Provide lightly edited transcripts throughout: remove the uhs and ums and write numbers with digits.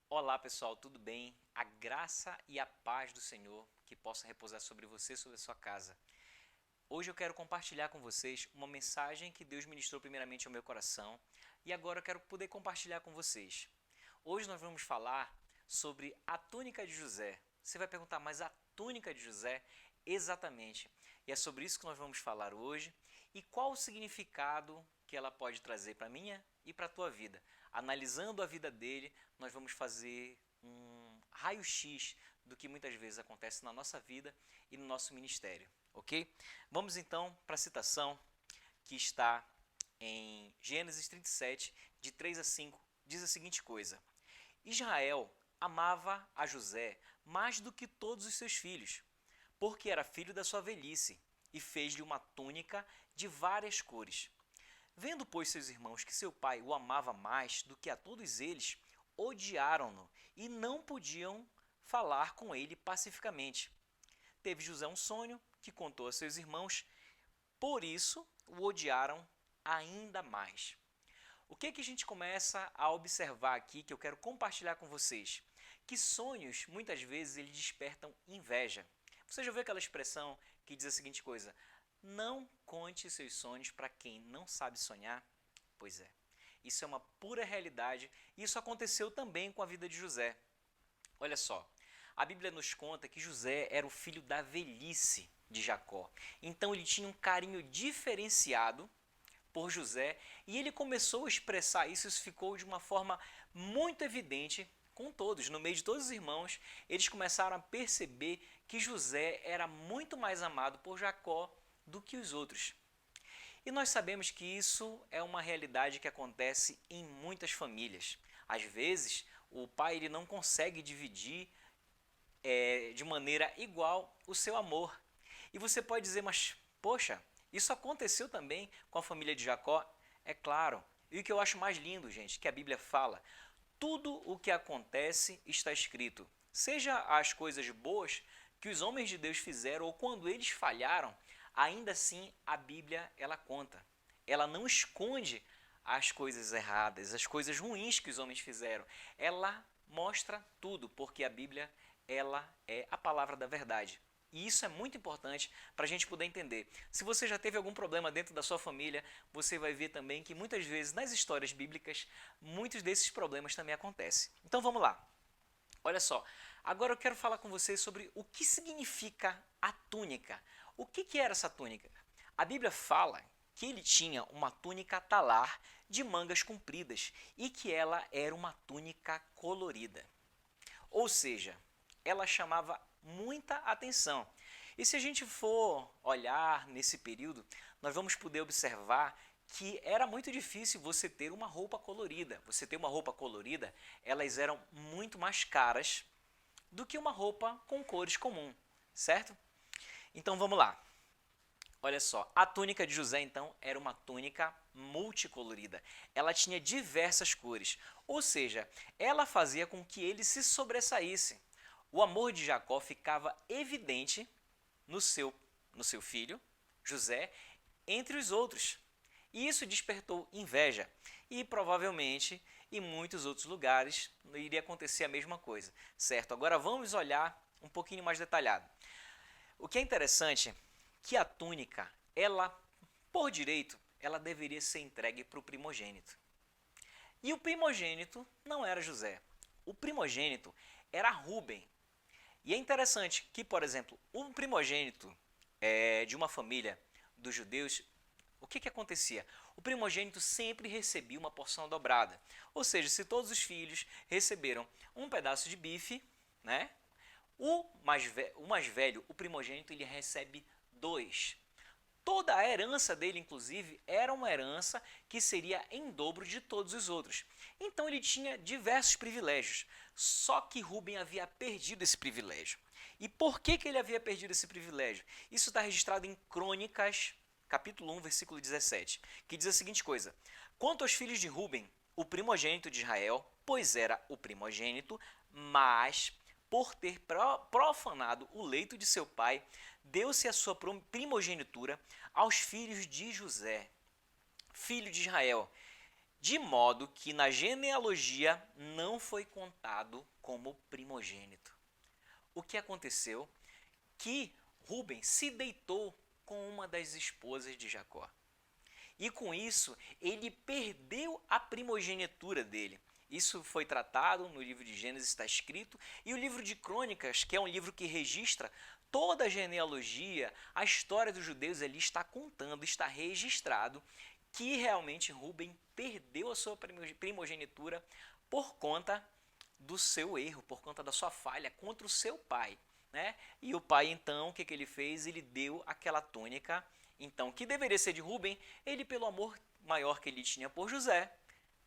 Olá pessoal, tudo bem? A graça e a paz do Senhor que possa repousar sobre você e sobre a sua casa. Hoje eu quero compartilhar com vocês uma mensagem que Deus ministrou primeiramente ao meu coração e agora eu quero poder compartilhar com vocês. Hoje nós vamos falar sobre a túnica de José. Você vai perguntar, mas a túnica de José? Exatamente. E é sobre isso que nós vamos falar hoje e qual o significado que ela pode trazer para a minha e para a tua vida. Analisando a vida dele, nós vamos fazer um raio-x do que muitas vezes acontece na nossa vida e no nosso ministério, ok? Vamos então para a citação que está em Gênesis 37, de 3 a 5, diz a seguinte coisa: Israel amava a José mais do que todos os seus filhos, porque era filho da sua velhice, e fez-lhe uma túnica de várias cores. Vendo, pois, seus irmãos que seu pai o amava mais do que a todos eles, odiaram-no e não podiam falar com ele pacificamente. Teve José um sonho que contou a seus irmãos, por isso o odiaram ainda mais. O que a gente começa a observar aqui que eu quero compartilhar com vocês? Que sonhos muitas vezes eles despertam inveja. Você já ouviu aquela expressão que diz a seguinte coisa: não conte seus sonhos para quem não sabe sonhar? Pois é, isso é uma pura realidade e isso aconteceu também com a vida de José. Olha só, a Bíblia nos conta que José era o filho da velhice de Jacó. Então ele tinha um carinho diferenciado por José e ele começou a expressar isso, isso ficou de uma forma muito evidente com todos, no meio de todos os irmãos, eles começaram a perceber que José era muito mais amado por Jacó do que os outros. E nós sabemos que isso é uma realidade que acontece em muitas famílias. Às vezes, o pai ele não consegue dividir de maneira igual o seu amor. E você pode dizer, mas poxa, isso aconteceu também com a família de Jacó? É claro. E o que eu acho mais lindo, gente, que a Bíblia fala, tudo o que acontece está escrito. Seja as coisas boas que os homens de Deus fizeram ou quando eles falharam, ainda assim a Bíblia ela conta. Ela não esconde as coisas erradas, as coisas ruins que os homens fizeram. Ela mostra tudo, porque a Bíblia ela é a palavra da verdade. E isso é muito importante para a gente poder entender. Se você já teve algum problema dentro da sua família, você vai ver também que muitas vezes nas histórias bíblicas, muitos desses problemas também acontecem. Então vamos lá. Olha só, agora eu quero falar com vocês sobre o que significa a túnica. O que era essa túnica? A Bíblia fala que ele tinha uma túnica talar de mangas compridas e que ela era uma túnica colorida. Ou seja, ela chamava muita atenção. E se a gente for olhar nesse período, nós vamos poder observar que era muito difícil você ter uma roupa colorida. Você ter uma roupa colorida, elas eram muito mais caras do que uma roupa com cores comum, certo? Então vamos lá. Olha só, a túnica de José então era uma túnica multicolorida. Ela tinha diversas cores, ou seja, ela fazia com que ele se sobressaísse. O amor de Jacó ficava evidente no seu filho, José, entre os outros. E isso despertou inveja. E provavelmente em muitos outros lugares iria acontecer a mesma coisa, certo? Agora vamos olhar um pouquinho mais detalhado. O que é interessante é que a túnica, ela, por direito, ela deveria ser entregue para o primogênito. E o primogênito não era José. O primogênito era Rubem. E é interessante que, por exemplo, um primogênito de uma família dos judeus, o que acontecia? O primogênito sempre recebia uma porção dobrada. Ou seja, se todos os filhos receberam um pedaço de bife, né? O mais velho, o primogênito, ele recebe dois. Toda a herança dele, inclusive, era uma herança que seria em dobro de todos os outros. Então ele tinha diversos privilégios. Só que Rubem havia perdido esse privilégio. E por que ele havia perdido esse privilégio? Isso está registrado em Crônicas, capítulo 1, versículo 17, que diz a seguinte coisa: Quanto aos filhos de Rubem, o primogênito de Israel, pois era o primogênito, mas por ter profanado o leito de seu pai, deu-se a sua primogenitura aos filhos de José, filho de Israel. de modo que na genealogia não foi contado como primogênito. O que aconteceu? Que Rúben se deitou com uma das esposas de Jacó. E com isso, ele perdeu a primogenitura dele. Isso foi tratado no livro de Gênesis, está escrito, e o livro de Crônicas, que é um livro que registra toda a genealogia, a história dos judeus ali está contando, está registrado que realmente Rúben perdeu a sua primogenitura por conta do seu erro, por conta da sua falha contra o seu pai. Né? E o pai então, o que ele fez? Ele deu aquela túnica, então, que deveria ser de Rúben, ele pelo amor maior que ele tinha por José,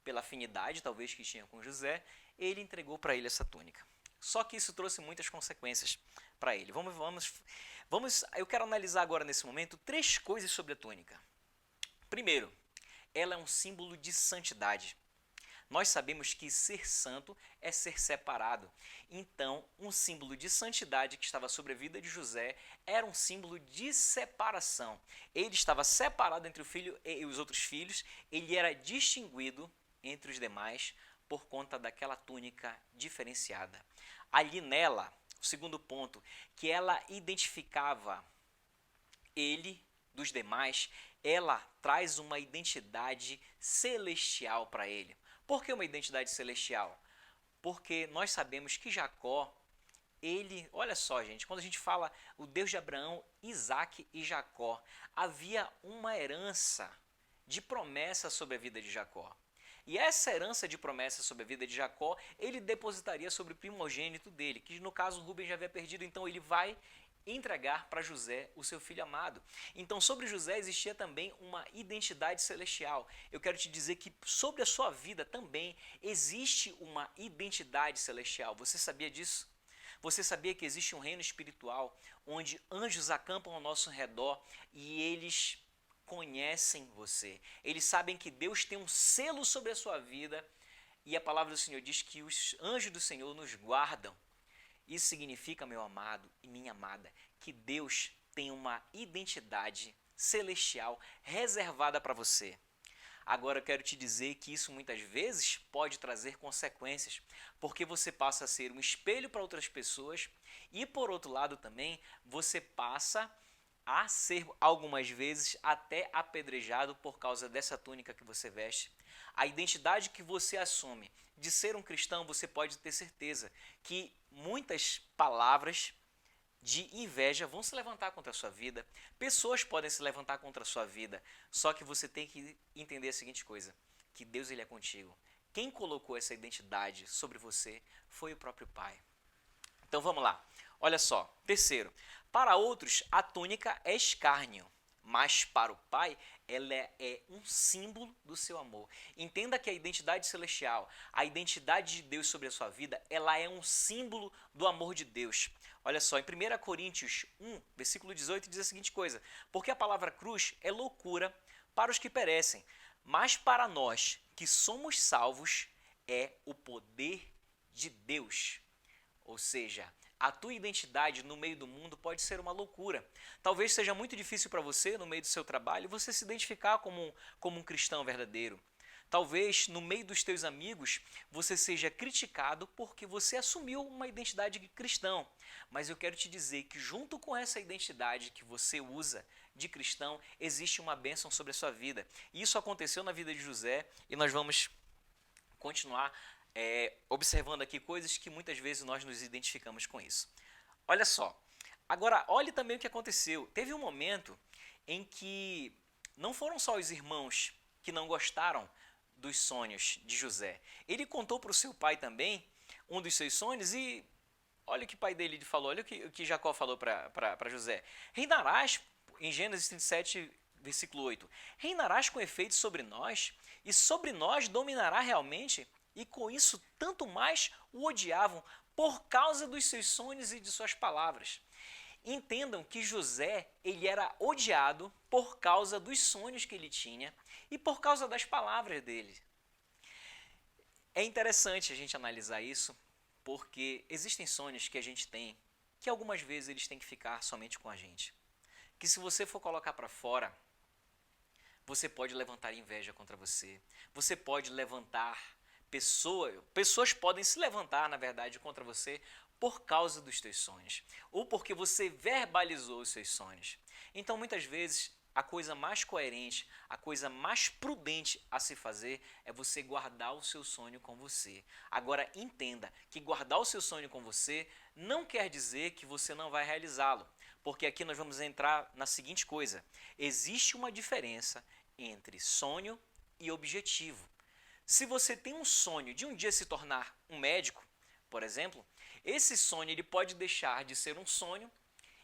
pela afinidade talvez que tinha com José, ele entregou para ele essa túnica. Só que isso trouxe muitas consequências para ele. Eu quero analisar agora nesse momento 3 coisas sobre a túnica. Primeiro, ela é um símbolo de santidade. Nós sabemos que ser santo é ser separado. Então, um símbolo de santidade que estava sobre a vida de José era um símbolo de separação. Ele estava separado entre o filho e os outros filhos, ele era distinguido entre os demais por conta daquela túnica diferenciada. Ali nela, o segundo ponto, que ela identificava ele dos demais, ela traz uma identidade celestial para ele. Por que uma identidade celestial? Porque nós sabemos que Jacó, olha só gente, quando a gente fala o Deus de Abraão, Isaac e Jacó, havia uma herança de promessa sobre a vida de Jacó. E essa herança de promessa sobre a vida de Jacó, ele depositaria sobre o primogênito dele, que no caso Rúben já havia perdido, então ele vai entregar para José, o seu filho amado. Então sobre José existia também uma identidade celestial. Eu quero te dizer que sobre a sua vida também existe uma identidade celestial. Você sabia disso? Você sabia que existe um reino espiritual onde anjos acampam ao nosso redor e eles conhecem você. Eles sabem que Deus tem um selo sobre a sua vida e a palavra do Senhor diz que os anjos do Senhor nos guardam. Isso significa, meu amado e minha amada, que Deus tem uma identidade celestial reservada para você. Agora eu quero te dizer que isso muitas vezes pode trazer consequências, porque você passa a ser um espelho para outras pessoas e por outro lado também você passa a ser algumas vezes até apedrejado por causa dessa túnica que você veste. A identidade que você assume de ser um cristão, você pode ter certeza que muitas palavras de inveja vão se levantar contra a sua vida, pessoas podem se levantar contra a sua vida, só que você tem que entender a seguinte coisa, que Deus ele é contigo. Quem colocou essa identidade sobre você foi o próprio Pai. Então vamos lá, olha só, terceiro, para outros a túnica é escárnio, mas para o Pai ela é um símbolo do seu amor. Entenda que a identidade celestial, a identidade de Deus sobre a sua vida, ela é um símbolo do amor de Deus. Olha só, em 1 Coríntios 1, versículo 18, diz a seguinte coisa: porque a palavra cruz é loucura para os que perecem, mas para nós que somos salvos é o poder de Deus. Ou seja, a tua identidade no meio do mundo pode ser uma loucura. Talvez seja muito difícil para você, no meio do seu trabalho, você se identificar como um cristão verdadeiro. Talvez no meio dos teus amigos você seja criticado porque você assumiu uma identidade de cristão. Mas eu quero te dizer que junto com essa identidade que você usa de cristão, existe uma bênção sobre a sua vida. E isso aconteceu na vida de José e nós vamos continuar observando aqui coisas que muitas vezes nós nos identificamos com isso. Olha só, agora olhe também o que aconteceu. Teve um momento em que não foram só os irmãos que não gostaram dos sonhos de José. Ele contou para o seu pai também um dos seus sonhos e olha o que o pai dele falou, olha o que Jacó falou para José. Reinarás, em Gênesis 37, versículo 8, reinarás com efeito sobre nós e sobre nós dominará realmente. E com isso, tanto mais o odiavam por causa dos seus sonhos e de suas palavras. Entendam que José ele era odiado por causa dos sonhos que ele tinha e por causa das palavras dele. É interessante a gente analisar isso, porque existem sonhos que a gente tem que algumas vezes eles têm que ficar somente com a gente. Que se você for colocar para fora, Você pode levantar inveja contra você. Você pode levantar pessoas podem se levantar, na verdade, contra você por causa dos teus sonhos, ou porque você verbalizou os seus sonhos. Então, muitas vezes, a coisa mais coerente, a coisa mais prudente a se fazer é você guardar o seu sonho com você. Agora, entenda que guardar o seu sonho com você não quer dizer que você não vai realizá-lo, porque aqui nós vamos entrar na seguinte coisa: existe uma diferença entre sonho e objetivo. Se você tem um sonho de um dia se tornar um médico, por exemplo, esse sonho ele pode deixar de ser um sonho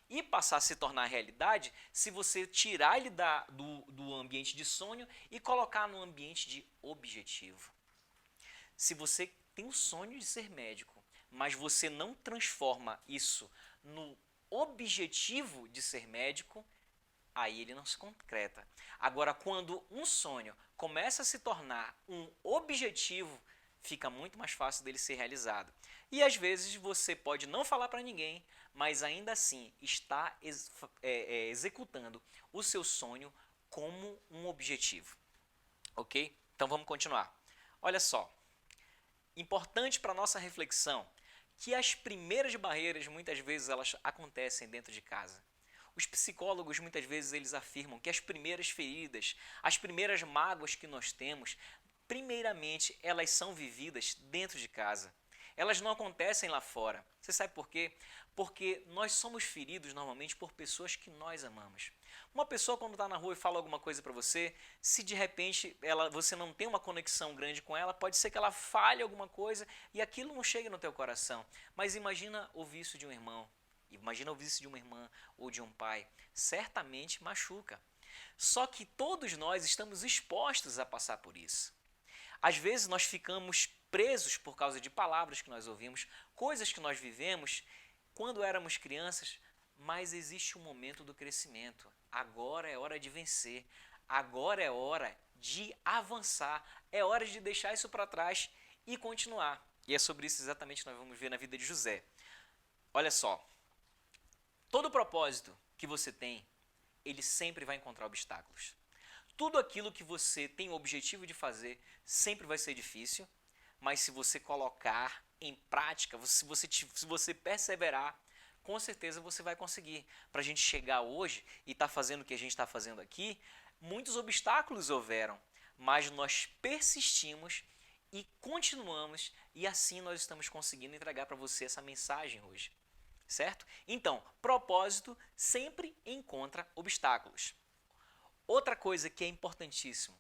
e passar a se tornar realidade se você tirar ele do ambiente de sonho e colocar no ambiente de objetivo. Se você tem o sonho de ser médico, mas você não transforma isso no objetivo de ser médico, aí ele não se concreta. Agora, quando um sonho começa a se tornar um objetivo, fica muito mais fácil dele ser realizado. E às vezes você pode não falar para ninguém, mas ainda assim está executando o seu sonho como um objetivo. Ok? Então vamos continuar. Olha só, importante para a nossa reflexão que as primeiras barreiras muitas vezes elas acontecem dentro de casa. Os psicólogos muitas vezes eles afirmam que as primeiras feridas, as primeiras mágoas que nós temos, primeiramente elas são vividas dentro de casa. Elas não acontecem lá fora. Você sabe por quê? Porque nós somos feridos normalmente por pessoas que nós amamos. Uma pessoa quando está na rua e fala alguma coisa para você, se de repente você não tem uma conexão grande com ela, pode ser que ela fale alguma coisa e aquilo não chegue no teu coração. Mas imagina ouvir isso de um irmão. Imagina ouvir isso de uma irmã ou de um pai. Certamente machuca. Só que todos nós estamos expostos a passar por isso. Às vezes nós ficamos presos por causa de palavras que nós ouvimos, coisas que nós vivemos quando éramos crianças, mas existe um momento do crescimento. Agora é hora de vencer. Agora é hora de avançar. É hora de deixar isso para trás e continuar. E é sobre isso exatamente que nós vamos ver na vida de José. Olha só. Todo propósito que você tem, ele sempre vai encontrar obstáculos. Tudo aquilo que você tem o objetivo de fazer sempre vai ser difícil, mas se você colocar em prática, se você perseverar, com certeza você vai conseguir. Para a gente chegar hoje e estar fazendo o que a gente está fazendo aqui, muitos obstáculos houveram, mas nós persistimos e continuamos e assim nós estamos conseguindo entregar para você essa mensagem hoje. Certo? Então, propósito sempre encontra obstáculos. Outra coisa que é importantíssimo,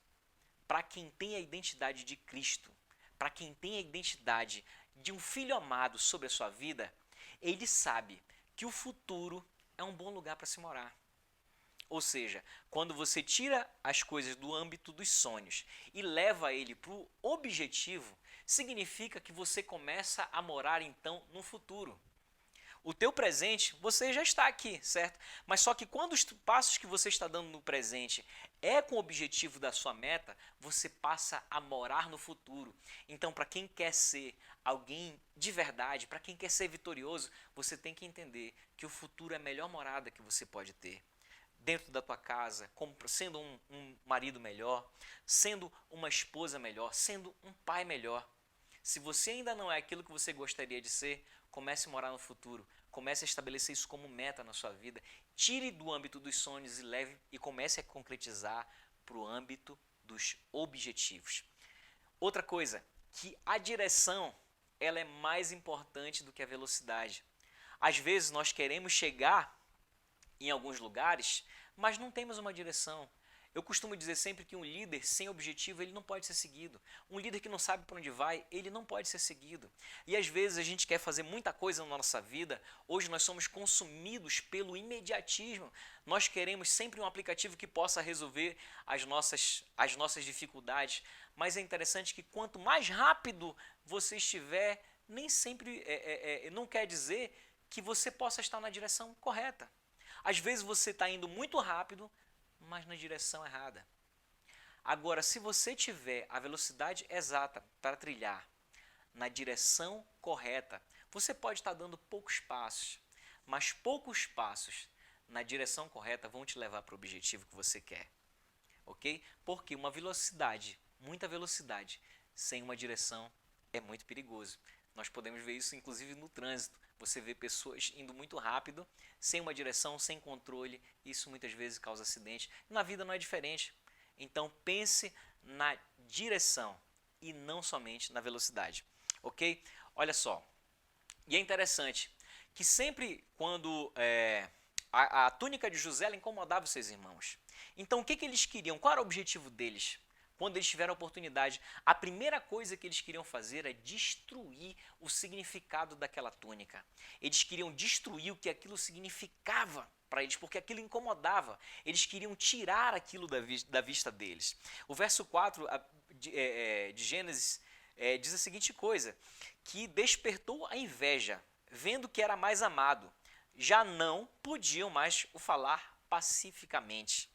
para quem tem a identidade de Cristo, para quem tem a identidade de um filho amado sobre a sua vida, ele sabe que o futuro é um bom lugar para se morar. Ou seja, quando você tira as coisas do âmbito dos sonhos e leva ele para o objetivo, significa que você começa a morar então no futuro. O teu presente, você já está aqui, certo? Mas só que quando os passos que você está dando no presente é com o objetivo da sua meta, você passa a morar no futuro. Então, para quem quer ser alguém de verdade, para quem quer ser vitorioso, você tem que entender que o futuro é a melhor morada que você pode ter. Dentro da tua casa, sendo um marido melhor, sendo uma esposa melhor, sendo um pai melhor. Se você ainda não é aquilo que você gostaria de ser, comece a morar no futuro. Comece a estabelecer isso como meta na sua vida. Tire do âmbito dos sonhos e comece a concretizar para o âmbito dos objetivos. Outra coisa, que a direção ela é mais importante do que a velocidade. Às vezes nós queremos chegar em alguns lugares, mas não temos uma direção. Eu costumo dizer sempre que um líder sem objetivo ele não pode ser seguido. Um líder que não sabe para onde vai, ele não pode ser seguido. E às vezes a gente quer fazer muita coisa na nossa vida. Hoje nós somos consumidos pelo imediatismo. Nós queremos sempre um aplicativo que possa resolver as nossas dificuldades. Mas é interessante que quanto mais rápido você estiver, nem sempre não quer dizer que você possa estar na direção correta. Às vezes você está indo muito rápido, mas na direção errada. Agora, se você tiver a velocidade exata para trilhar na direção correta, você pode estar dando poucos passos, mas poucos passos na direção correta vão te levar para o objetivo que você quer. ok? Porque uma velocidade, muita velocidade, sem uma direção é muito perigoso. Nós podemos ver isso inclusive no trânsito. Você vê pessoas indo muito rápido, sem uma direção, sem controle. Isso muitas vezes causa acidente. Na vida não é diferente. Então pense na direção e não somente na velocidade, ok? Olha só, e é interessante que sempre quando a túnica de José ela incomodava os seus irmãos. Então o que eles queriam? Qual era o objetivo deles? Quando eles tiveram a oportunidade, a primeira coisa que eles queriam fazer é destruir o significado daquela túnica. Eles queriam destruir o que aquilo significava para eles, porque aquilo incomodava. Eles queriam tirar aquilo da vista deles. O verso 4 de Gênesis diz a seguinte coisa, que despertou a inveja, vendo que era mais amado. Já não podiam mais o falar pacificamente.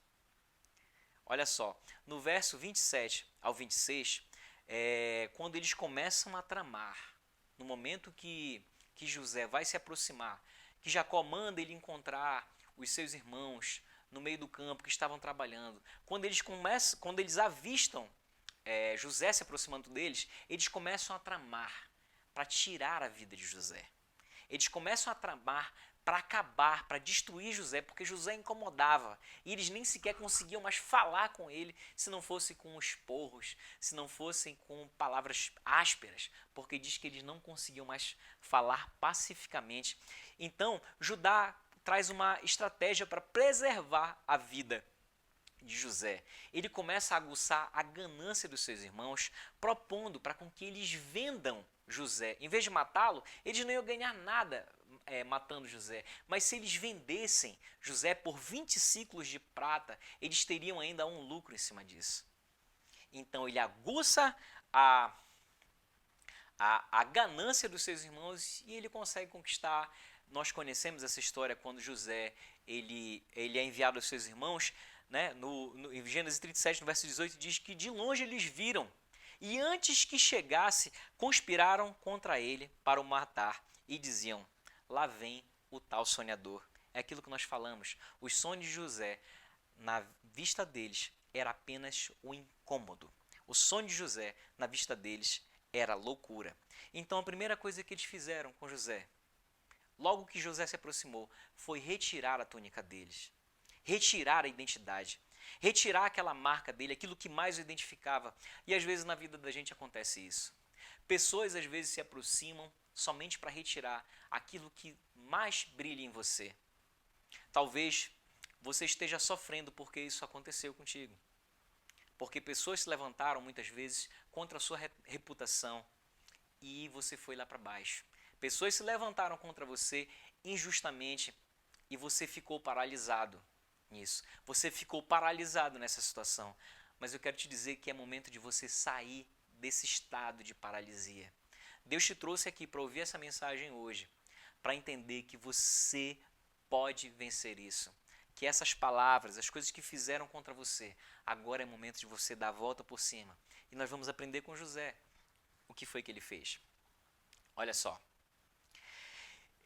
Olha só, no verso 27 ao 26, quando eles começam a tramar, no momento que José vai se aproximar, que Jacó manda ele encontrar os seus irmãos no meio do campo que estavam trabalhando, quando eles avistam José se aproximando deles, eles começam a tramar para tirar a vida de José. Eles começam a tramar para acabar, para destruir José, porque José incomodava. E eles nem sequer conseguiam mais falar com ele se não fosse com esporros, se não fossem com palavras ásperas, porque diz que eles não conseguiam mais falar pacificamente. Então, Judá traz uma estratégia para preservar a vida de José. Ele começa a aguçar a ganância dos seus irmãos, propondo para com que eles vendam José. Em vez de matá-lo, eles não iam ganhar nada matando José. Mas se eles vendessem José por 20 ciclos de prata, eles teriam ainda um lucro em cima disso. Então ele aguça a ganância dos seus irmãos e ele consegue conquistar. Nós conhecemos essa história quando José ele é enviado aos seus irmãos, né? Em Gênesis 37, no verso 18, diz que de longe eles viram e antes que chegasse, conspiraram contra ele para o matar e diziam, lá vem o tal sonhador. É aquilo que nós falamos, os sonhos de José, na vista deles, era apenas o incômodo. O sonho de José, na vista deles, era loucura. Então a primeira coisa que eles fizeram com José, logo que José se aproximou, foi retirar a túnica deles. Retirar a identidade, retirar aquela marca dele, aquilo que mais o identificava. E às vezes na vida da gente acontece isso. Pessoas às vezes se aproximam somente para retirar aquilo que mais brilha em você. Talvez você esteja sofrendo porque isso aconteceu contigo. Porque pessoas se levantaram muitas vezes contra a sua reputação e você foi lá para baixo. Pessoas se levantaram contra você injustamente e você ficou paralisado nisso. Você ficou paralisado nessa situação. Mas eu quero te dizer que é momento de você sair desse estado de paralisia. Deus te trouxe aqui para ouvir essa mensagem hoje, para entender que você pode vencer isso. Que essas palavras, as coisas que fizeram contra você, agora é momento de você dar a volta por cima. E nós vamos aprender com José o que foi que ele fez. Olha só.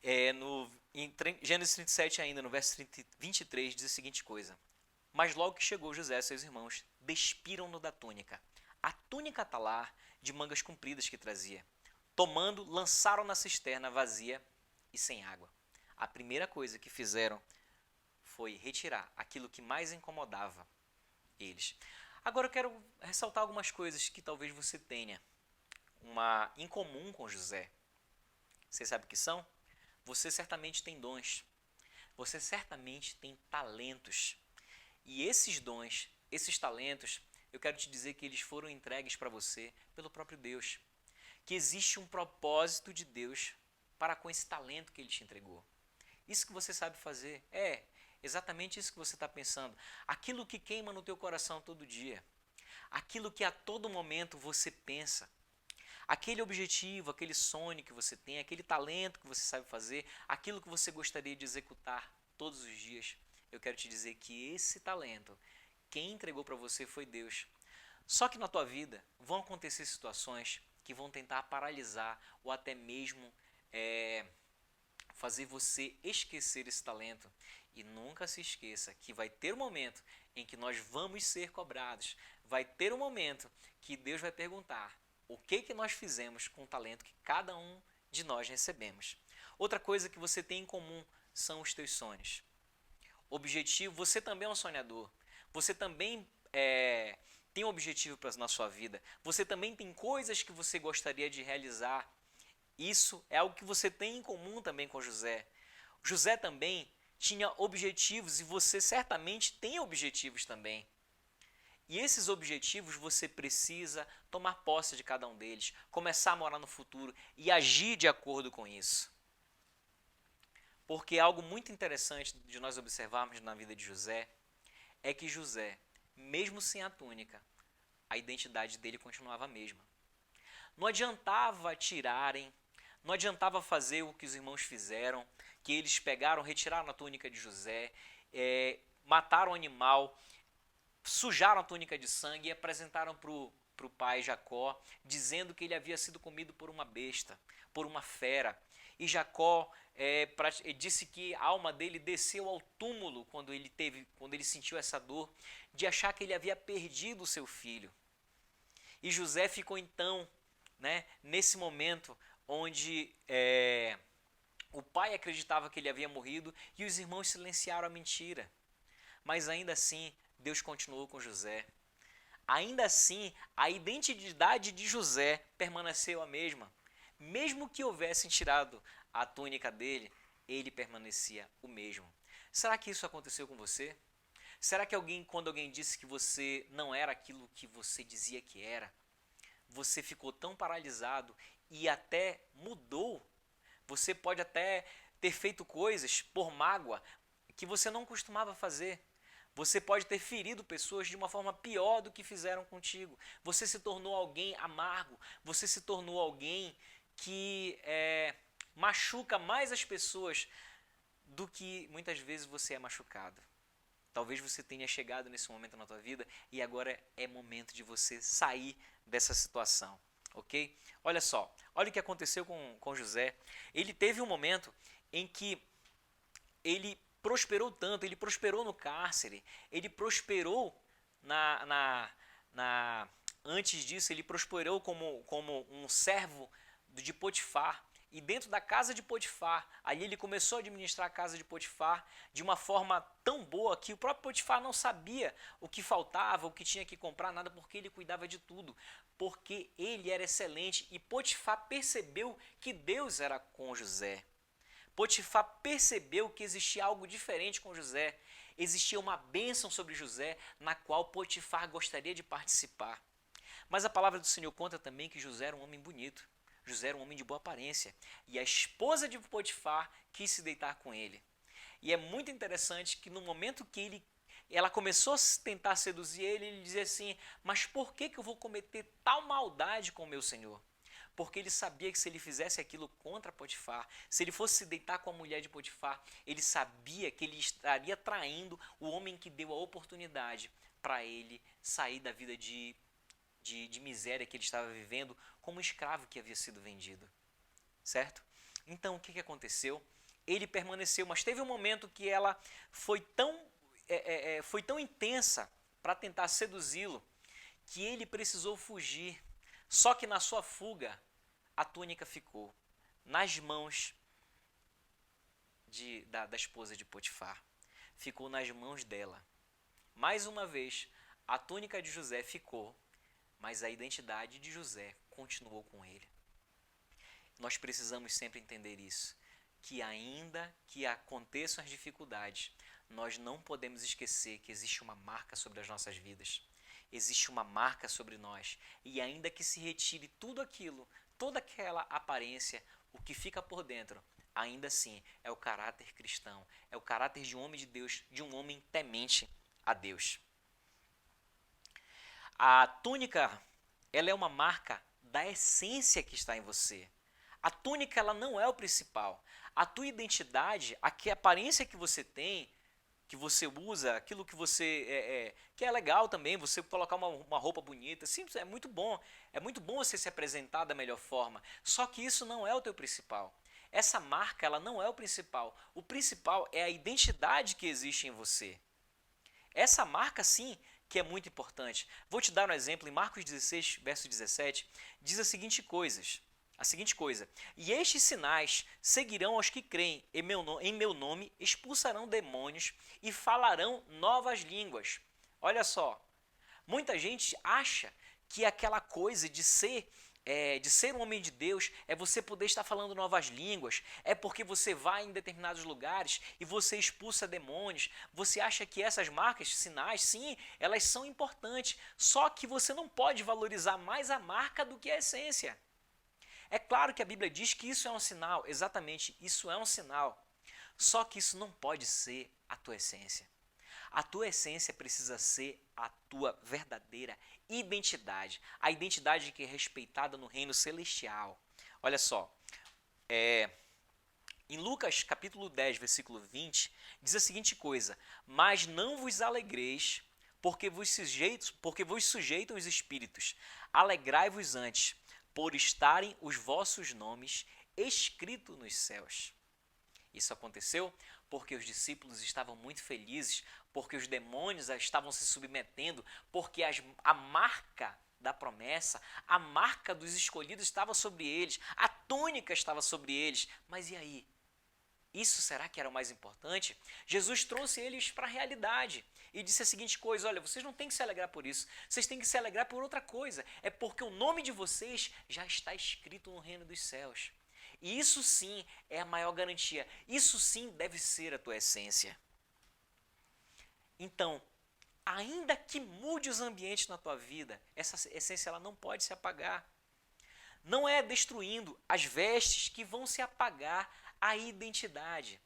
Em Gênesis 37 ainda, no verso 23, diz a seguinte coisa. Mas logo que chegou José e seus irmãos, despiram-no da túnica. A túnica talar de mangas compridas que trazia. Tomando, lançaram na cisterna vazia e sem água. A primeira coisa que fizeram foi retirar aquilo que mais incomodava eles. Agora eu quero ressaltar algumas coisas que talvez você tenha em comum com José. Você sabe o que são? Você certamente tem dons. Você certamente tem talentos. E esses dons, esses talentos, eu quero te dizer que eles foram entregues para você pelo próprio Deus. Que existe um propósito de Deus para com esse talento que Ele te entregou. Isso que você sabe fazer é exatamente isso que você está pensando. Aquilo que queima no teu coração todo dia. Aquilo que a todo momento você pensa. Aquele objetivo, aquele sonho que você tem, aquele talento que você sabe fazer, aquilo que você gostaria de executar todos os dias. Eu quero te dizer que esse talento, quem entregou para você foi Deus. Só que na tua vida vão acontecer situações que vão tentar paralisar ou até mesmo fazer você esquecer esse talento. E nunca se esqueça que vai ter um momento em que nós vamos ser cobrados. Vai ter um momento que Deus vai perguntar o que nós fizemos com o talento que cada um de nós recebemos. Outra coisa que você tem em comum são os teus sonhos. Objetivo, você também é um sonhador. Você também tem um objetivo na sua vida. Você também tem coisas que você gostaria de realizar. Isso é algo que você tem em comum também com José. José também tinha objetivos e você certamente tem objetivos também. E esses objetivos você precisa tomar posse de cada um deles, começar a morar no futuro e agir de acordo com isso. Porque algo muito interessante de nós observarmos na vida de José é que José, mesmo sem a túnica, a identidade dele continuava a mesma. Não adiantava tirarem, não adiantava fazer o que os irmãos fizeram, que eles pegaram, retiraram a túnica de José, mataram o animal, sujaram a túnica de sangue e apresentaram para o pai Jacó, dizendo que ele havia sido comido por uma besta, por uma fera. E Jacó disse que a alma dele desceu ao túmulo quando ele sentiu essa dor, de achar que ele havia perdido o seu filho. E José ficou então, nesse momento onde o pai acreditava que ele havia morrido e os irmãos silenciaram a mentira. Mas ainda assim, Deus continuou com José. Ainda assim, a identidade de José permaneceu a mesma. Mesmo que houvessem tirado a túnica dele, ele permanecia o mesmo. Será que isso aconteceu com você? Será que quando alguém disse que você não era aquilo que você dizia que era, você ficou tão paralisado e até mudou? Você pode até ter feito coisas por mágoa que você não costumava fazer. Você pode ter ferido pessoas de uma forma pior do que fizeram contigo. Você se tornou alguém amargo. Você se tornou alguém que machuca mais as pessoas do que muitas vezes você é machucado. Talvez você tenha chegado nesse momento na tua vida e agora é momento de você sair dessa situação, ok? Olha só, olha o que aconteceu com José. Ele teve um momento em que ele prosperou tanto, ele prosperou no cárcere, ele prosperou antes disso, ele prosperou como um servo de Potifar. E dentro da casa de Potifar, ali ele começou a administrar a casa de Potifar de uma forma tão boa que o próprio Potifar não sabia o que faltava, o que tinha que comprar, nada, porque ele cuidava de tudo. Porque ele era excelente e Potifar percebeu que Deus era com José. Potifar percebeu que existia algo diferente com José. Existia uma bênção sobre José na qual Potifar gostaria de participar. Mas a palavra do Senhor conta também que José era um homem bonito. José era um homem de boa aparência. E a esposa de Potifar quis se deitar com ele. E é muito interessante que no momento que ela começou a tentar seduzir ele dizia assim: mas por que eu vou cometer tal maldade com o meu Senhor? Porque ele sabia que se ele fizesse aquilo contra Potifar, se ele fosse se deitar com a mulher de Potifar, ele sabia que ele estaria traindo o homem que deu a oportunidade para ele sair da vida de miséria que ele estava vivendo como escravo que havia sido vendido. Certo? Então, o que aconteceu? Ele permaneceu, mas teve um momento que ela foi tão intensa para tentar seduzi-lo, que ele precisou fugir. Só que na sua fuga, a túnica ficou nas mãos da esposa de Potifar. Ficou nas mãos dela. Mais uma vez, a túnica de José ficou, mas a identidade de José continuou com ele. Nós precisamos sempre entender isso, que ainda que aconteçam as dificuldades, nós não podemos esquecer que existe uma marca sobre as nossas vidas. Existe uma marca sobre nós. E ainda que se retire tudo aquilo, toda aquela aparência, o que fica por dentro, ainda assim é o caráter cristão, é o caráter de um homem de Deus, de um homem temente a Deus. A túnica, ela é uma marca da essência que está em você. A túnica, ela não é o principal. A tua identidade, a aparência que você tem, que você usa, aquilo que você que é legal também, você colocar uma roupa bonita, sim, é muito bom você se apresentar da melhor forma, só que isso não é o teu principal. Essa marca, ela não é o principal é a identidade que existe em você. Essa marca sim que é muito importante. Vou te dar um exemplo em Marcos 16, verso 17, diz a seguinte coisa: e estes sinais seguirão aos que creem em meu nome, expulsarão demônios e falarão novas línguas. Olha só, muita gente acha que aquela coisa de ser um homem de Deus é você poder estar falando novas línguas, é porque você vai em determinados lugares e você expulsa demônios. Você acha que essas marcas, sinais, sim, elas são importantes, só que você não pode valorizar mais a marca do que a essência. É claro que a Bíblia diz que isso é um sinal, exatamente, isso é um sinal, só que isso não pode ser a tua essência. A tua essência precisa ser a tua verdadeira identidade. A identidade que é respeitada no reino celestial. Olha só, em Lucas capítulo 10, versículo 20, diz a seguinte coisa: mas não vos alegreis, porque vos sujeitam os espíritos. Alegrai-vos antes, por estarem os vossos nomes escritos nos céus. Isso aconteceu porque os discípulos estavam muito felizes, porque os demônios estavam se submetendo, porque a marca da promessa, a marca dos escolhidos estava sobre eles, a túnica estava sobre eles. Mas e aí? Isso será que era o mais importante? Jesus trouxe eles para a realidade e disse a seguinte coisa: olha, vocês não têm que se alegrar por isso, vocês têm que se alegrar por outra coisa. É porque o nome de vocês já está escrito no reino dos céus. E isso sim é a maior garantia. Isso sim deve ser a tua essência. Então, ainda que mude os ambientes na tua vida, essa essência ela não pode se apagar. Não é destruindo as vestes que vão se apagar a identidade.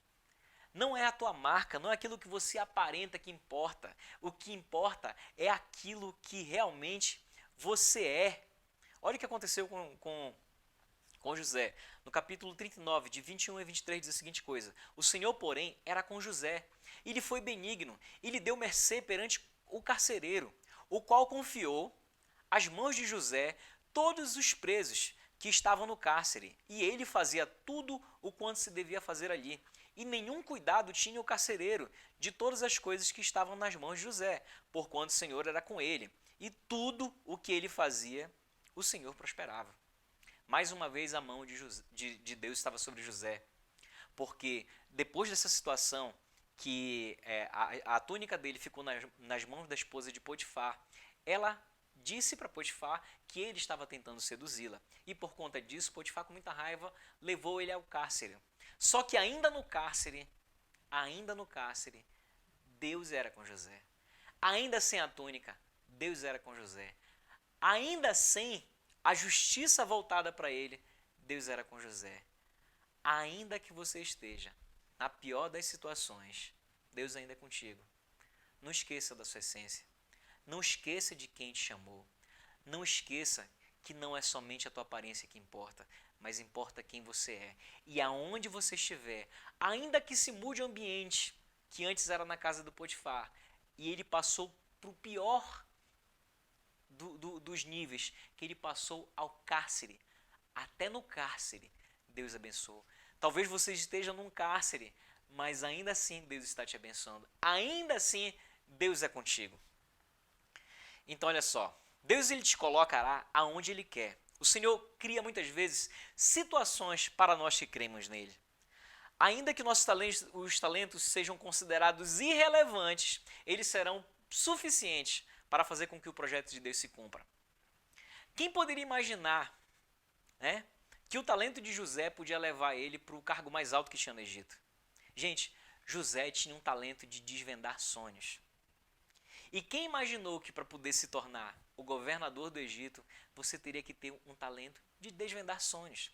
Não é a tua marca, não é aquilo que você aparenta que importa. O que importa é aquilo que realmente você é. Olha o que aconteceu com José. No capítulo 39, de 21 a 23, diz a seguinte coisa: o Senhor, porém, era com José, e lhe foi benigno, e lhe deu mercê perante o carcereiro, o qual confiou às mãos de José todos os presos que estavam no cárcere, e ele fazia tudo o quanto se devia fazer ali. E nenhum cuidado tinha o carcereiro de todas as coisas que estavam nas mãos de José, porquanto o Senhor era com ele, e tudo o que ele fazia, o Senhor prosperava. Mais uma vez a mão de Deus estava sobre José, porque depois dessa situação que a túnica dele ficou nas mãos da esposa de Potifar, ela disse para Potifar que ele estava tentando seduzi-la, e por conta disso Potifar, com muita raiva, levou ele ao cárcere. Só que ainda no cárcere, Deus era com José. Ainda sem a túnica, Deus era com José. Ainda sem a justiça voltada para ele, Deus era com José. Ainda que você esteja na pior das situações, Deus ainda é contigo. Não esqueça da sua essência. Não esqueça de quem te chamou. Não esqueça que não é somente a tua aparência que importa, mas importa quem você é. E aonde você estiver, ainda que se mude o ambiente, que antes era na casa do Potifar, e ele passou para o pior dos níveis, que ele passou ao cárcere. Até no cárcere, Deus abençoou. Talvez você esteja num cárcere, mas ainda assim Deus está te abençoando. Ainda assim, Deus é contigo. Então, olha só. Deus ele te colocará aonde Ele quer. O Senhor cria muitas vezes situações para nós que cremos nele. Ainda que os talentos sejam considerados irrelevantes, eles serão suficientes para fazer com que o projeto de Deus se cumpra. Quem poderia imaginar, né, que o talento de José podia levar ele para o cargo mais alto que tinha no Egito? Gente, José tinha um talento de desvendar sonhos. E quem imaginou que para poder se tornar o governador do Egito, você teria que ter um talento de desvendar sonhos?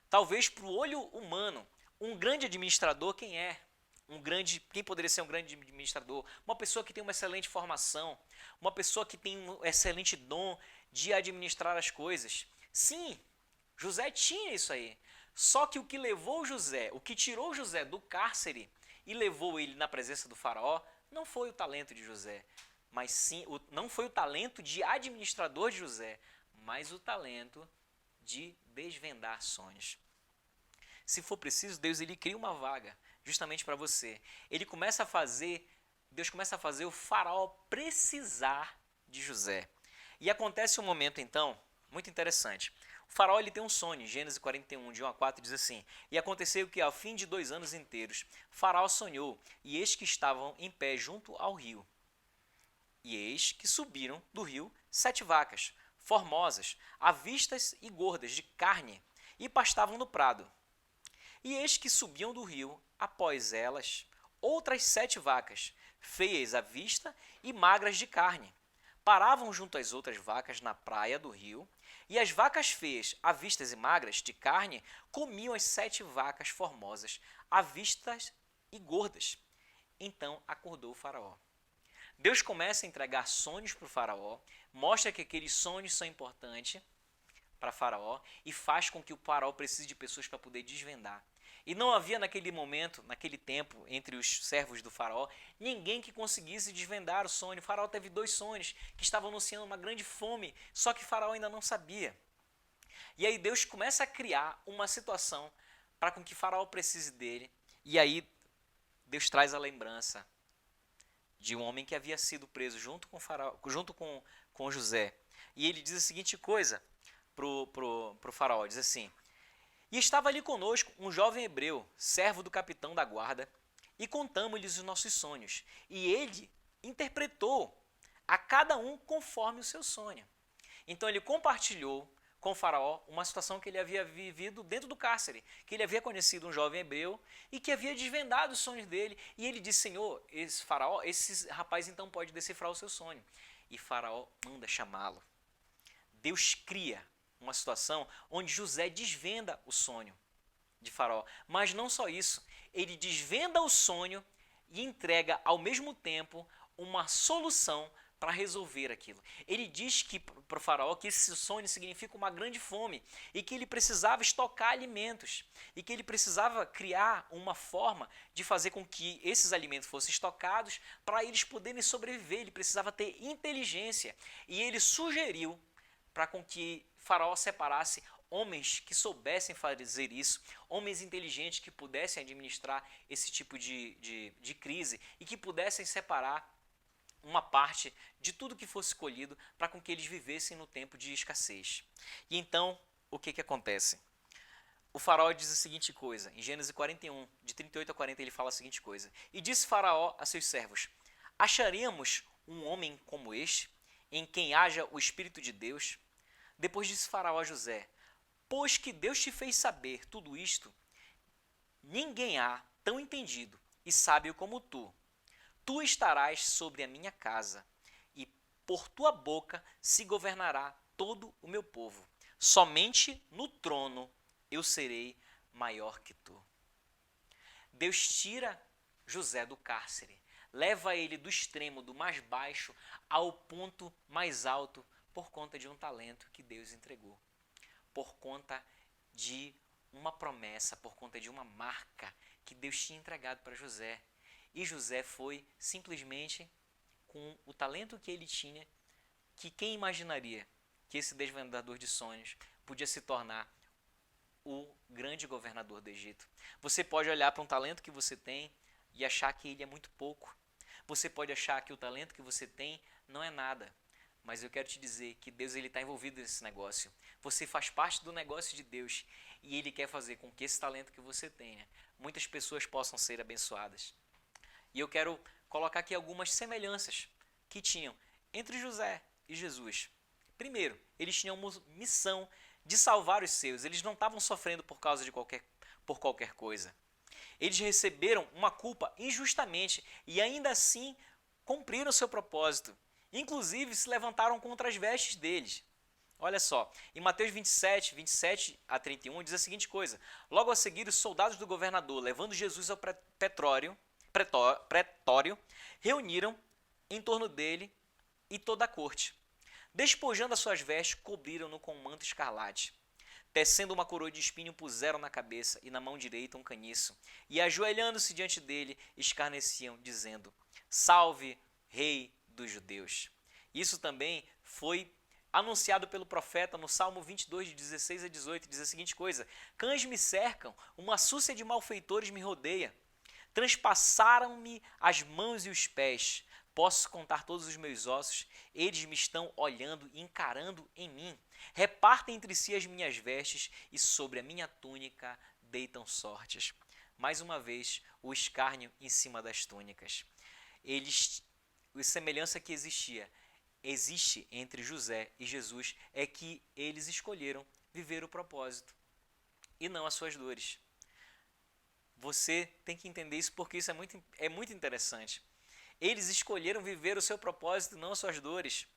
Talvez para o olho humano, um grande administrador, quem é? Quem poderia ser um grande administrador? Uma pessoa que tem uma excelente formação, uma pessoa que tem um excelente dom de administrar as coisas. Sim, José tinha isso aí. Só que o que levou José, o que tirou José do cárcere e levou ele na presença do faraó, não foi o talento de José, mas sim, não foi o talento de administrador de José, mas o talento de desvendar sonhos. Se for preciso, Deus ele cria uma vaga justamente para você. Ele começa a fazer Deus começa a fazer o faraó precisar de José. E acontece um momento então, muito interessante. O faraó ele tem um sonho, Gênesis 41, de 1 a 4, diz assim: E aconteceu que ao fim de 2 anos inteiros, faraó sonhou, e eis que estavam em pé junto ao rio. E eis que subiram do rio 7 vacas, formosas, avistas e gordas de carne, e pastavam no prado. E eis que subiam do rio, após elas, outras 7 vacas, feias à vista e magras de carne. Paravam junto às outras vacas na praia do rio, e as vacas feias, avistas e magras de carne, comiam as 7 vacas formosas, avistas e gordas. Então acordou o faraó. Deus começa a entregar sonhos para o faraó, mostra que aqueles sonhos são importantes para faraó e faz com que o faraó precise de pessoas para poder desvendar. E não havia naquele momento, naquele tempo, entre os servos do faraó, ninguém que conseguisse desvendar o sonho. O faraó teve 2 sonhos que estavam anunciando uma grande fome, só que o faraó ainda não sabia. E aí Deus começa a criar uma situação para com que o faraó precise dele. E aí Deus traz a lembrança de um homem que havia sido preso junto com faraó, junto com José. E ele diz a seguinte coisa pro faraó, diz assim: E estava ali conosco um jovem hebreu, servo do capitão da guarda, e contamos-lhes os nossos sonhos. E ele interpretou a cada um conforme o seu sonho. Então ele compartilhou com o faraó uma situação que ele havia vivido dentro do cárcere, que ele havia conhecido um jovem hebreu e que havia desvendado os sonhos dele. E ele disse: Senhor, esse faraó, esse rapaz então pode decifrar o seu sonho. E faraó manda chamá-lo. Deus cria uma situação onde José desvenda o sonho de faraó. Mas não só isso, ele desvenda o sonho e entrega ao mesmo tempo uma solução para resolver aquilo. Ele diz que para o faraó que esse sonho significa uma grande fome e que ele precisava estocar alimentos e que ele precisava criar uma forma de fazer com que esses alimentos fossem estocados para eles poderem sobreviver. Ele precisava ter inteligência e ele sugeriu para com que faraó separasse homens que soubessem fazer isso, homens inteligentes que pudessem administrar esse tipo de crise e que pudessem separar uma parte de tudo que fosse colhido para com que eles vivessem no tempo de escassez. E então, o que acontece? O faraó diz a seguinte coisa, em Gênesis 41, de 38 a 40, ele fala a seguinte coisa: E disse faraó a seus servos: Acharemos um homem como este, em quem haja o Espírito de Deus? Depois disse faraó a José: Pois que Deus te fez saber tudo isto, ninguém há tão entendido e sábio como tu. Tu estarás sobre a minha casa, e por tua boca se governará todo o meu povo. Somente no trono eu serei maior que tu. Deus tira José do cárcere, leva ele do extremo, do mais baixo, ao ponto mais alto, por conta de um talento que Deus entregou, por conta de uma promessa, por conta de uma marca que Deus tinha entregado para José. E José foi simplesmente com o talento que ele tinha, que quem imaginaria que esse desvendador de sonhos podia se tornar o grande governador do Egito. Você pode olhar para um talento que você tem e achar que ele é muito pouco. Você pode achar que o talento que você tem não é nada. Mas eu quero te dizer que Deus está envolvido nesse negócio. Você faz parte do negócio de Deus e Ele quer fazer com que esse talento que você tenha, muitas pessoas possam ser abençoadas. E eu quero colocar aqui algumas semelhanças que tinham entre José e Jesus. Primeiro, eles tinham uma missão de salvar os seus. Eles não estavam sofrendo por causa de qualquer coisa. Eles receberam uma culpa injustamente e ainda assim cumpriram o seu propósito. Inclusive se levantaram contra as vestes deles. Olha só, em Mateus 27 a 31 diz a seguinte coisa: Logo a seguir os soldados do governador, levando Jesus ao pretório, reuniram em torno dele e toda a corte. Despojando as suas vestes, cobriram-no com um manto escarlate. Tecendo uma coroa de espinho, puseram na cabeça e na mão direita um caniço. E ajoelhando-se diante dele, escarneciam, dizendo: Salve, Rei dos Judeus. Isso também foi anunciado pelo profeta no Salmo 22, de 16 a 18. Diz a seguinte coisa: Cães me cercam, uma súcia de malfeitores me rodeia. Transpassaram-me as mãos e os pés. Posso contar todos os meus ossos. Eles me estão olhando e encarando em mim. Repartem entre si as minhas vestes e sobre a minha túnica deitam sortes. Mais uma vez, o escárnio em cima das túnicas. A semelhança que existe entre José e Jesus é que eles escolheram viver o propósito e não as suas dores. Você tem que entender isso porque isso é muito interessante. Eles escolheram viver o seu propósito e não as suas dores.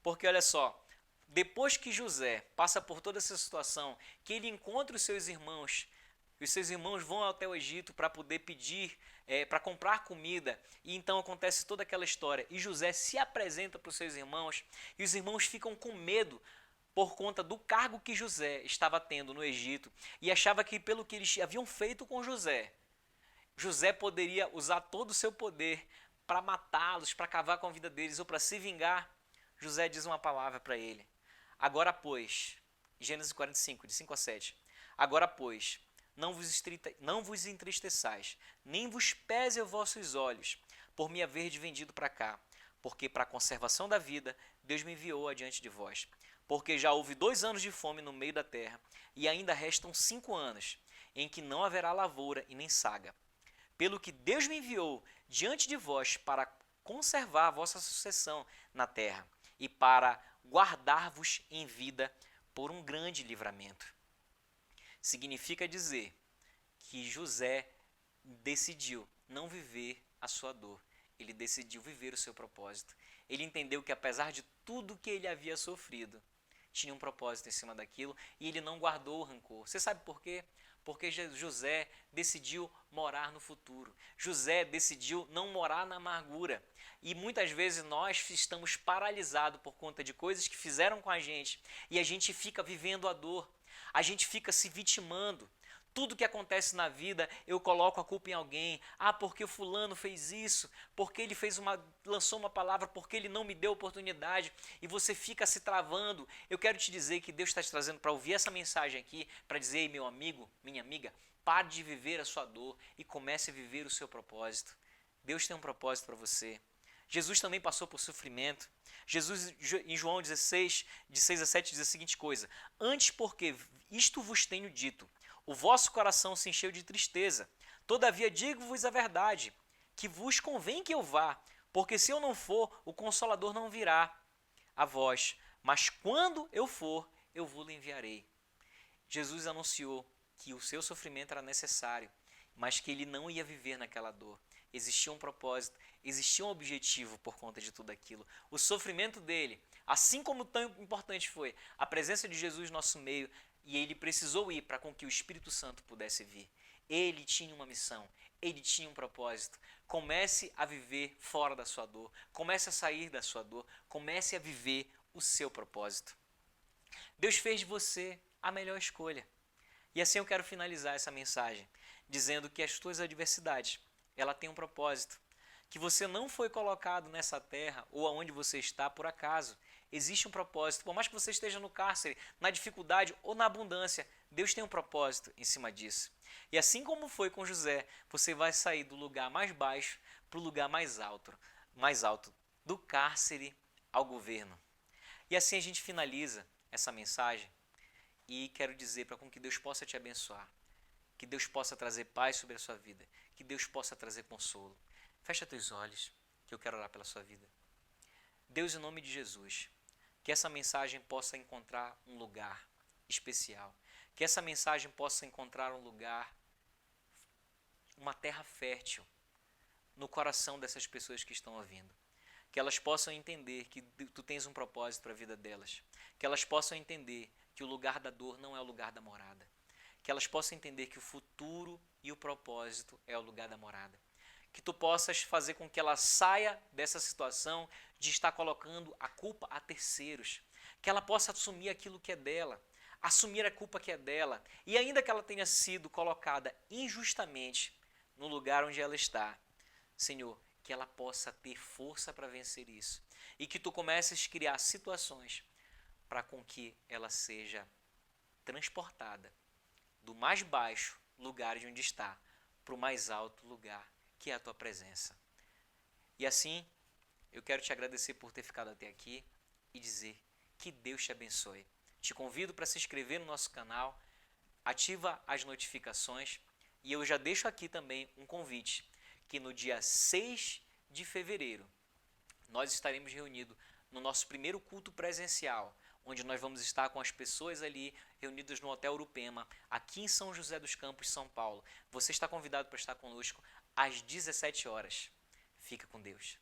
Porque olha só, depois que José passa por toda essa situação, que ele encontra os seus irmãos vão até o Egito para poder pedir, para comprar comida, e então acontece toda aquela história, e José se apresenta para os seus irmãos, e os irmãos ficam com medo por conta do cargo que José estava tendo no Egito, e achava que pelo que eles haviam feito com José, José poderia usar todo o seu poder para matá-los, para acabar com a vida deles, ou para se vingar. José diz uma palavra para ele. Agora, pois, Gênesis 45, de 5 a 7, agora, pois, não vos entristeçais, nem vos pese os vossos olhos, por me haver vendido para cá, porque para a conservação da vida, Deus me enviou adiante de vós. Porque já houve 2 anos de fome no meio da terra, e ainda restam 5 anos, em que não haverá lavoura e nem saga. Pelo que Deus me enviou diante de vós para conservar a vossa sucessão na terra, e para guardar-vos em vida por um grande livramento. Significa dizer que José decidiu não viver a sua dor. Ele decidiu viver o seu propósito. Ele entendeu que apesar de tudo que ele havia sofrido, tinha um propósito em cima daquilo e ele não guardou o rancor. Você sabe por quê? Porque José decidiu morar no futuro. José decidiu não morar na amargura. E muitas vezes nós estamos paralisados por conta de coisas que fizeram com a gente e a gente fica vivendo a dor. A gente fica se vitimando. Tudo que acontece na vida, eu coloco a culpa em alguém. Ah, porque o fulano fez isso, porque ele lançou uma palavra, porque ele não me deu oportunidade, e você fica se travando. Eu quero te dizer que Deus está te trazendo para ouvir essa mensagem aqui, para dizer, ei, meu amigo, minha amiga, pare de viver a sua dor e comece a viver o seu propósito. Deus tem um propósito para você. Jesus também passou por sofrimento. Jesus, em João 16, de 6 a 7, diz a seguinte coisa: antes porque isto vos tenho dito, o vosso coração se encheu de tristeza. Todavia digo-vos a verdade, que vos convém que eu vá, porque se eu não for, o Consolador não virá a vós. Mas quando eu for, eu vos enviarei. Jesus anunciou que o seu sofrimento era necessário, mas que ele não ia viver naquela dor. Existia um propósito, existia um objetivo por conta de tudo aquilo. O sofrimento dele, assim como tão importante foi a presença de Jesus no nosso meio, e ele precisou ir para com que o Espírito Santo pudesse vir. Ele tinha uma missão, ele tinha um propósito. Comece a viver fora da sua dor, comece a sair da sua dor, comece a viver o seu propósito. Deus fez de você a melhor escolha. E assim eu quero finalizar essa mensagem, dizendo que as tuas adversidades, ela tem um propósito, que você não foi colocado nessa terra ou aonde você está por acaso. Existe um propósito. Por mais que você esteja no cárcere, na dificuldade ou na abundância, Deus tem um propósito em cima disso. E assim como foi com José, você vai sair do lugar mais baixo para o lugar mais alto, do cárcere ao governo. E assim a gente finaliza essa mensagem e quero dizer para que Deus possa te abençoar, que Deus possa trazer paz sobre a sua vida, que Deus possa trazer consolo. Fecha teus olhos, que eu quero orar pela sua vida. Deus, em nome de Jesus, que essa mensagem possa encontrar um lugar especial, que essa mensagem possa encontrar um lugar, uma terra fértil no coração dessas pessoas que estão ouvindo. Que elas possam entender que tu tens um propósito para a vida delas. Que elas possam entender que o lugar da dor não é o lugar da morada. Que elas possam entender que o futuro e o propósito é o lugar da morada. Que tu possas fazer com que ela saia dessa situação de estar colocando a culpa a terceiros. Que ela possa assumir aquilo que é dela, assumir a culpa que é dela. E ainda que ela tenha sido colocada injustamente no lugar onde ela está, Senhor, que ela possa ter força para vencer isso. E que tu comeces a criar situações para com que ela seja transportada do mais baixo lugar de onde está para o mais alto lugar que é a tua presença. E assim, eu quero te agradecer por ter ficado até aqui e dizer que Deus te abençoe. Te convido para se inscrever no nosso canal, ativa as notificações e eu já deixo aqui também um convite, que no dia 6 de fevereiro nós estaremos reunidos no nosso primeiro culto presencial, onde nós vamos estar com as pessoas ali reunidas no Hotel Urupema, aqui em São José dos Campos, São Paulo. Você está convidado para estar conosco às 17 horas. Fica com Deus.